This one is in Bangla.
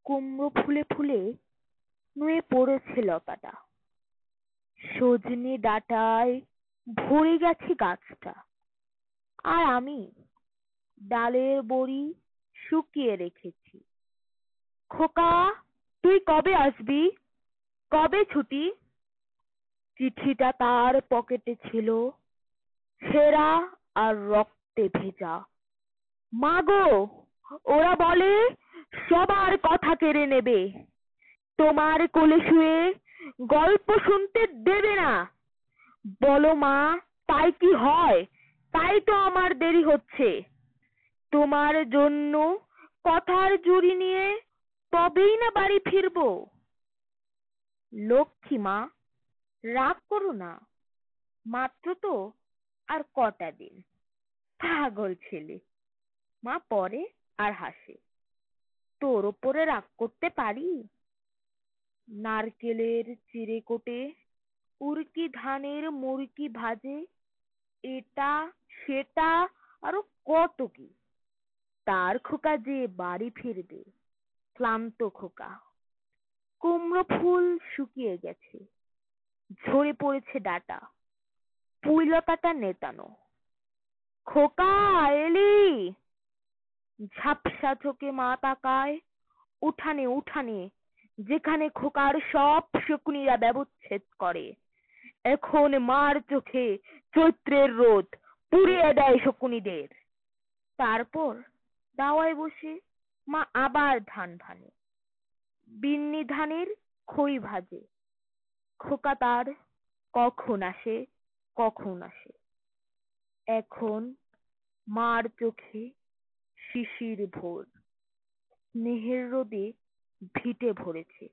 কুমড়ো ফুলে ফুলে নুয়ে পড়েছে লতাটা। সজনে ডাঁটায় ভরে গেছে গাছটা। আর আমি ডালের বড়ি শুকিয়ে রেখেছি। খোকা, তুই কবে আসবি? কবে ছুটি? চিঠিটা তার পকেটে ছিল, ছেঁড়া আর রক্তে ভেজা। মা গো, ওরা বলে সবার কথা কেড়ে নেবে, তোমার কোলে শুয়ে গল্প শুনতে দেবে না। বলো মা, তাই কি হয়? তাই তো আমার দেরি হচ্ছে। তোমার জন্য কথার জুড়ি নিয়ে তবেই না বাড়ি ফিরবো। লক্ষ্মী মা, রাগ করো না, মাত্র তো আর কটা দিন। পাগল ছেলে। মা পড়ে আর হাসে। তোর ওপরে রাগ করতে পারি? নারকেলের চিঁড়েকোটে, উড়কি ধানের মুড়কি ভাজে, এটা সেটা আরো কত কি। তার খোকা যে বাড়ি ফিরবে, ক্লান্ত খোকা। কুমড়ো ফুল শুকিয়ে গেছে, ঝরে পড়েছে ডাঁটা, পুইলতাটা নেতানো। খোকা, এলি? ঝাপসা চোখে মা তাকায়। উঠানে উঠানে, যেখানে খোকার সব শকুনিরা ব্যবচ্ছেদ করে। এখন মার চোখে চৈত্রের রোদ পুড়িয়ে দেয় শকুনিদের। তারপর দাওয়ায় বসে মা আবার ধান ভানে, বিন্নি ধানের খই ভাজে। খোকা তার কখন আসে, কখন আসে। এখন মার চোখে শিশির ভোর, স্নেহের রোদে ভিটে ভরেছে।